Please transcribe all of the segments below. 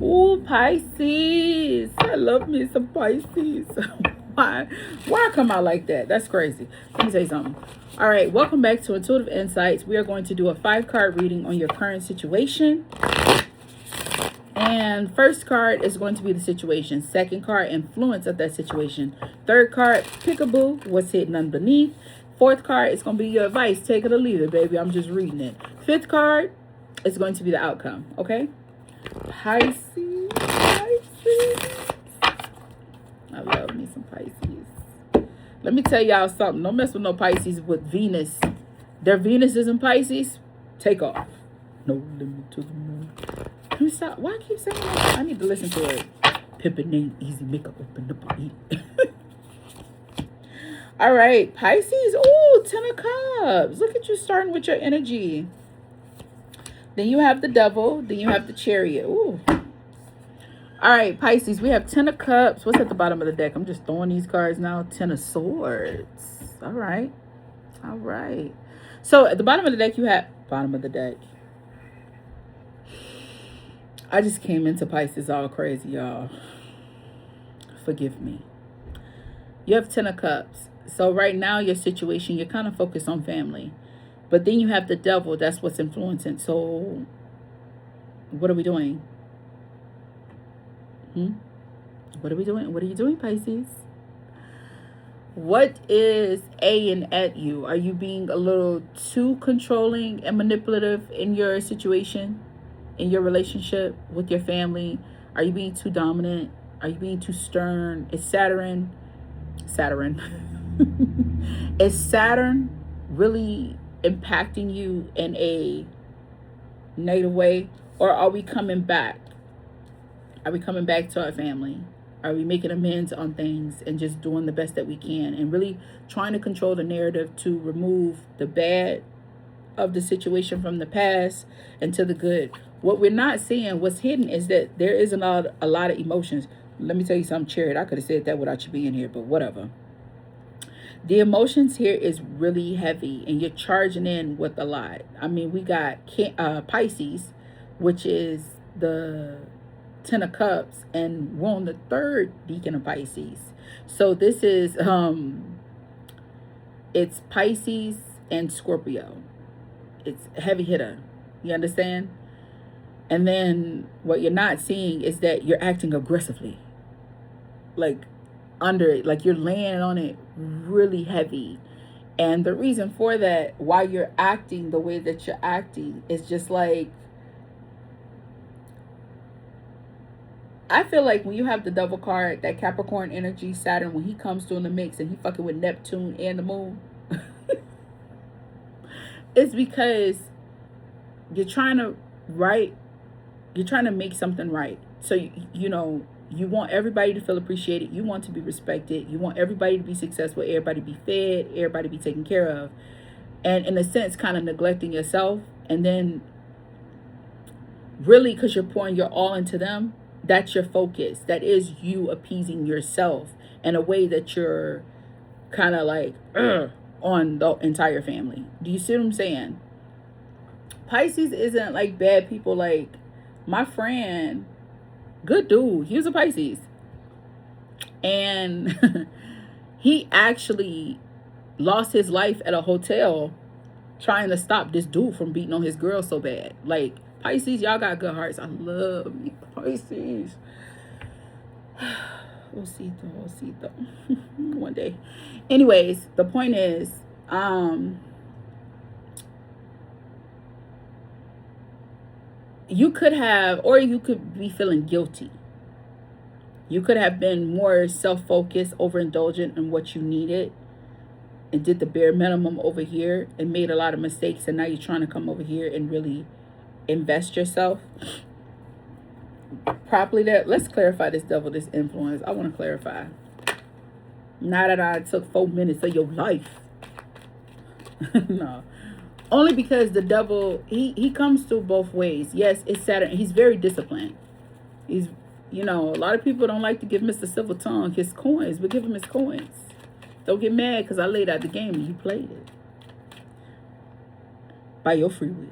Ooh, Pisces. I love me some Pisces. Why? Why I come out like that? That's crazy. Let me tell you something. All right, welcome back to Intuitive Insights. We are going to do a 5-card reading on your current situation. And first card is going to be the situation. Second card, influence of that situation. Third card, peekaboo, what's hidden underneath. Fourth card is going to be your advice. Take it or leave it, baby. I'm just reading it. Fifth card is going to be the outcome, okay? Pisces. I love me some Pisces. Let me tell y'all something. Don't mess with no Pisces with Venus. Their Venus is in Pisces. Take off. No limit to the moon. Let me stop. Why I keep saying that? I need to listen to it. Pimpin' ain't easy. Make up open the body. All right, Pisces. Ooh, 10 of Cups. Look at you starting with your energy. Then you have the Devil. Then you have the Chariot. Ooh. All right, Pisces. We have 10 of Cups. What's at the bottom of the deck? I'm just throwing these cards now. 10 of Swords. All right. All right. So at the bottom of the deck, you have... Bottom of the deck. I just came into Pisces all crazy, y'all. Forgive me. You have 10 of Cups. So right now, your situation, you're kind of focused on family. But then you have the Devil. That's what's influencing. So what are we doing? What are we doing? What are you doing, Pisces? What is A-ing at you? Are you being a little too controlling and manipulative in your situation? In your relationship with your family? Are you being too dominant? Are you being too stern? Is Saturn is Saturn really impacting you in a negative way? Or are we coming back? Are we coming back to our family? Are we making amends on things and just doing the best that we can and really trying to control the narrative to remove the bad of the situation from the past and to the good? What we're not seeing, what's hidden, is that there is a lot of emotions. Let me tell you something, Chariot. I could have said that without you being here, but whatever. The emotions here is really heavy, and you're charging in with a lot. I mean, we got Pisces, which is the 10 of Cups, and we're on the third decan of Pisces. So this is, it's Pisces and Scorpio. It's a heavy hitter. You understand? And then what you're not seeing is that you're acting aggressively. Like under it, like you're laying on it really heavy. And the reason for that, why you're acting the way that you're acting, is just like, I feel like when you have the Devil card, that Capricorn energy, Saturn, when he comes through in the mix and he fucking with Neptune and the moon, it's because you're trying to make something right. So, you know, you want everybody to feel appreciated. You want to be respected. You want everybody to be successful, everybody be fed, everybody be taken care of. And in a sense, kind of neglecting yourself. And then really, because you're pouring your all into them, that's your focus. That is you appeasing yourself in a way that you're kind of like on the entire family. Do you see what I'm saying? Pisces isn't like bad people. Like my friend, good dude, he was a Pisces, and he actually lost his life at a hotel trying to stop this dude from beating on his girl so bad. Like, Pisces, y'all got good hearts. I love me Pisces. Osito. One day. Anyways, the point is, you could have, or you could be feeling guilty. You could have been more self-focused, overindulgent in what you needed, and did the bare minimum over here and made a lot of mistakes, and now you're trying to come over here and really invest yourself properly. That, let's clarify this Devil, this influence. I want to clarify. Now that I took 4 minutes of your life. No. Only because the Devil, he comes through both ways. Yes, it's Saturn. He's very disciplined. He's, you know, a lot of people don't like to give Mr. Silver Tongue his coins, but give him his coins. Don't get mad because I laid out the game and you played it. By your free will.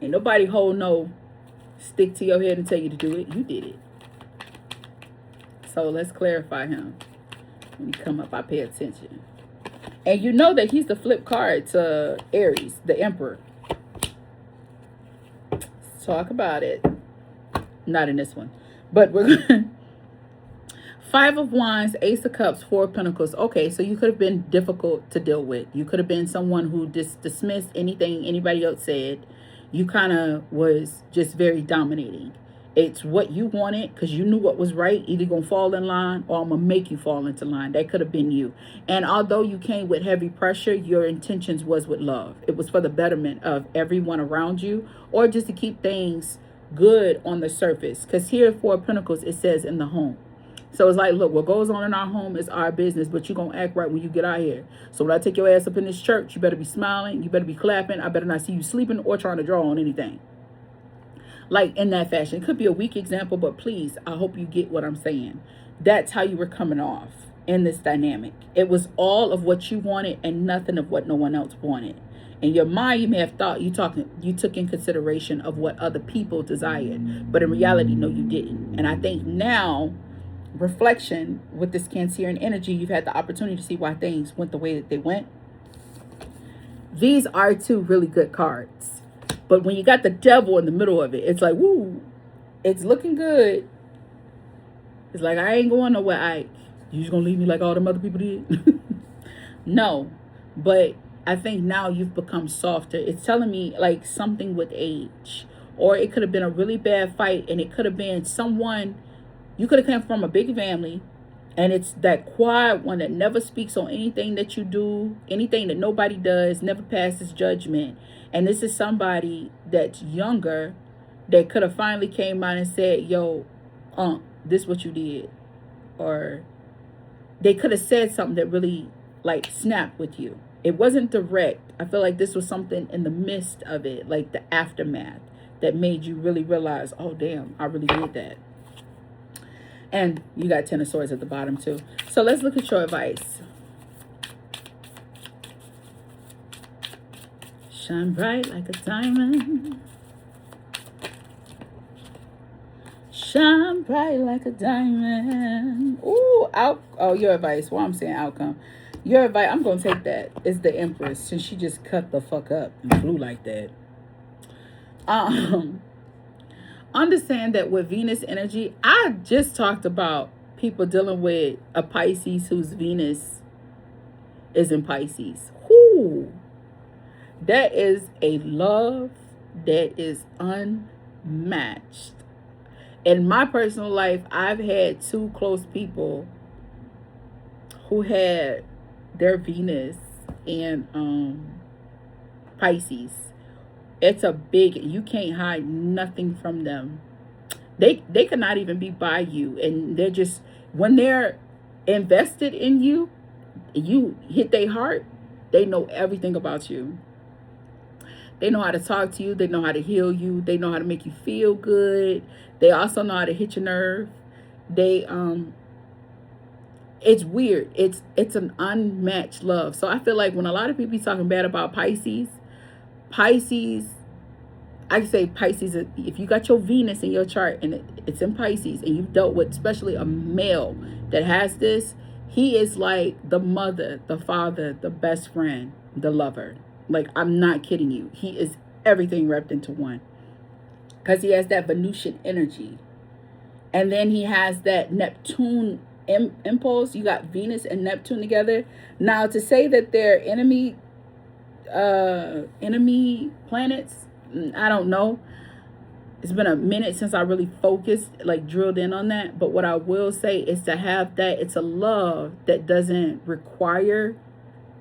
Ain't nobody hold no stick to your head and tell you to do it, you did it. So let's clarify him. When you come up, I pay attention. And you know that he's the flip card to Aries, the Emperor. Let's talk about it. Not in this one. But we're going Five of Wands, Ace of Cups, Four of Pentacles. Okay, so you could have been difficult to deal with. You could have been someone who dismissed anything anybody else said. You kind of was just very dominating. It's what you wanted because you knew what was right. Either going to fall in line or I'm going to make you fall into line. That could have been you. And although you came with heavy pressure, your intentions was with love. It was for the betterment of everyone around you, or just to keep things good on the surface. Because here, Four of Pentacles, it says in the home. So it's like, look, what goes on in our home is our business, but you're going to act right when you get out here. So when I take your ass up in this church, you better be smiling. You better be clapping. I better not see you sleeping or trying to draw on anything. Like in that fashion. It could be a weak example, but please, I hope you get what I'm saying. That's how you were coming off in this dynamic. It was all of what you wanted and nothing of what no one else wanted. In your mind, you may have thought you took in consideration of what other people desired. But in reality, no, you didn't. And I think now, reflection with this Cancerian energy, you've had the opportunity to see why things went the way that they went. These are two really good cards. But when you got the devil in the middle of it, it's like, woo, it's looking good. It's like, I ain't going nowhere, Ike. You just gonna leave me like all them other people did? No, but I think now you've become softer. It's telling me like something with age. Or it could have been a really bad fight, and it could have been someone, you could have come from a big family, and it's that quiet one that never speaks on anything that you do, anything that nobody does, never passes judgment. And this is somebody that's younger that could have finally came out and said, yo, this what you did. Or they could have said something that really like snapped with you. It wasn't direct. I feel like this was something in the midst of it, like the aftermath, that made you really realize, oh, damn, I really did that. And you got Ten of Swords at the bottom too. So let's look at your advice. Shine bright like a diamond. Shine bright like a diamond. Ooh, your advice. Well, I'm saying outcome. Your advice, I'm going to take that. It's the Empress, since she just cut the fuck up and flew like that. Understand that with Venus energy, I just talked about people dealing with a Pisces whose Venus is in Pisces. Whoo! That is a love that is unmatched. In my personal life, I've had two close people who had their Venus in Pisces. It's a big, you can't hide nothing from them. They could not even be by you. And they're just, when they're invested in you, you hit their heart, they know everything about you. They know how to talk to you. They know how to heal you. They know how to make you feel good. They also know how to hit your nerve. It's weird. It's an unmatched love. So I feel like when a lot of people be talking bad about Pisces, I say Pisces, if you got your Venus in your chart and it's in Pisces and you've dealt with especially a male that has this, he is like the mother, the father, the best friend, the lover. Like, I'm not kidding you. He is everything wrapped into one. Because he has that Venusian energy. And then he has that Neptune impulse. You got Venus and Neptune together. Now, to say that they're enemy planets, I don't know. It's been a minute since I really focused, like drilled in on that. But what I will say is to have that, it's a love that doesn't require,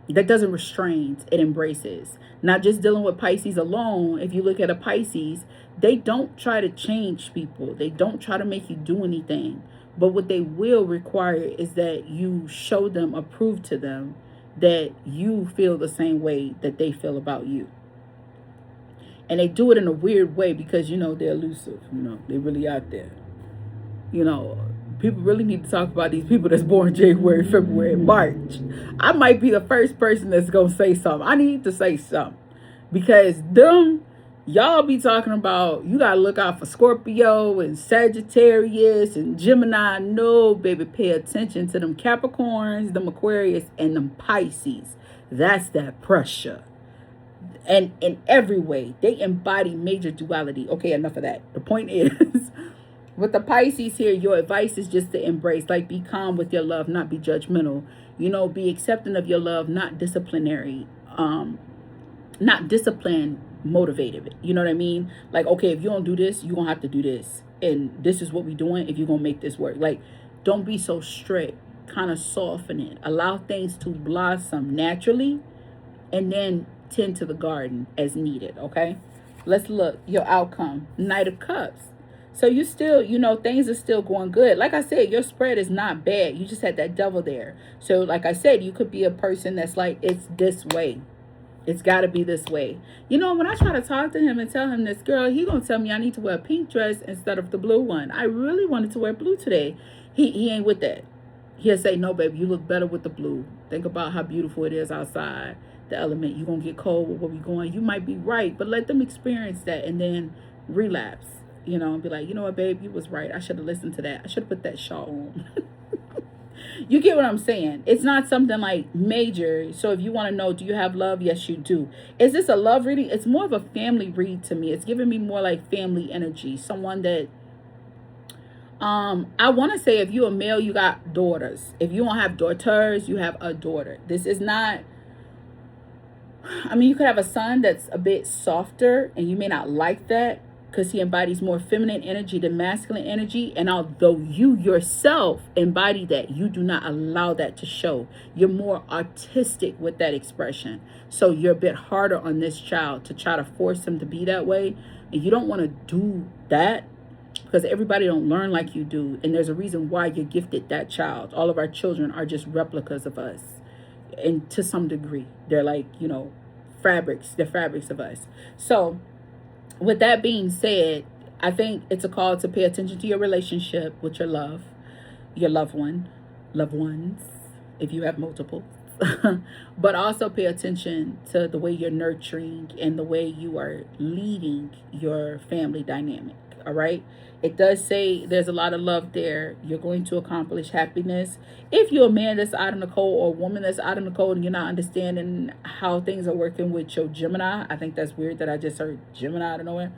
that doesn't restrain, it embraces. Not just dealing with Pisces alone. If you look at a Pisces, they don't try to change people. They don't try to make you do anything. But what they will require is that you show them, approve to them that you feel the same way that they feel about you. And they do it in a weird way because, you know, they're elusive. You know, they're really out there. You know, people really need to talk about these people that's born January, February, and March. I might be the first person that's going to say something. I need to say something. Because them, Y'all be talking about you gotta look out for Scorpio and Sagittarius and Gemini. No, baby, pay attention to them Capricorns, them Aquarius, and them Pisces. That's that pressure. And in every way, they embody major duality. Okay, enough of that. The point is, with the Pisces here, your advice is just to embrace, like, be calm with your love, not be judgmental. You know, be accepting of your love, not disciplinary. Not discipline motivated. You know what I mean? Like, okay, if you don't do this, you're gonna have to do this. And this is what we're doing if you're gonna make this work. Like, don't be so strict. Kind of soften it. Allow things to blossom naturally and then tend to the garden as needed. Okay. Let's look. Your outcome. Knight of Cups. So you still, you know, things are still going good. Like I said, your spread is not bad. You just had that devil there. So like I said, you could be a person that's like, it's this way. It's got to be this way. You know, when I try to talk to him and tell him this, girl, he going to tell me I need to wear a pink dress instead of the blue one. I really wanted to wear blue today. He ain't with that. He'll say, no, baby, you look better with the blue. Think about how beautiful it is outside. The element, you're going to get cold with where we going. You might be right, but let them experience that and then relapse, you know, and be like, you know what, babe, you was right. I should have listened to that. I should have put that shawl on. You get what I'm saying? It's not something like major. So if you want to know, do you have love? Yes, you do. Is this a love reading? It's more of a family read to me. It's giving me more like family energy. Someone that, I want to say if you're a male, you got daughters. If you don't have daughters, you have a daughter. This is not, I mean, you could have a son that's a bit softer and you may not like that, because he embodies more feminine energy than masculine energy. And although you yourself embody that, you do not allow that to show. You're more artistic with that expression. So you're a bit harder on this child to try to force him to be that way. And you don't want to do that because everybody don't learn like you do. And there's a reason why you're gifted that child. All of our children are just replicas of us. And to some degree, they're like, you know, fabrics. They're fabrics of us. So with that being said, I think it's a call to pay attention to your relationship with your loved ones, if you have multiple, but also pay attention to the way you're nurturing and the way you are leading your family dynamic. All right. It does say there's a lot of love there. You're going to accomplish happiness. If you're a man that's out in the cold or a woman that's out in the cold and you're not understanding how things are working with your Gemini, I think that's weird that I just heard Gemini out of nowhere.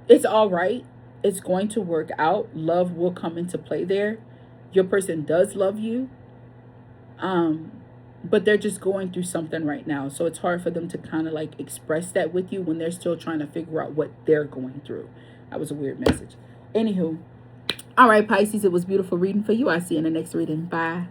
It's all right. It's going to work out. Love will come into play there. Your person does love you. But they're just going through something right now. So it's hard for them to kind of like express that with you when they're still trying to figure out what they're going through. That was a weird message. Anywho, all right, Pisces, it was beautiful reading for you. I'll see you in the next reading. Bye.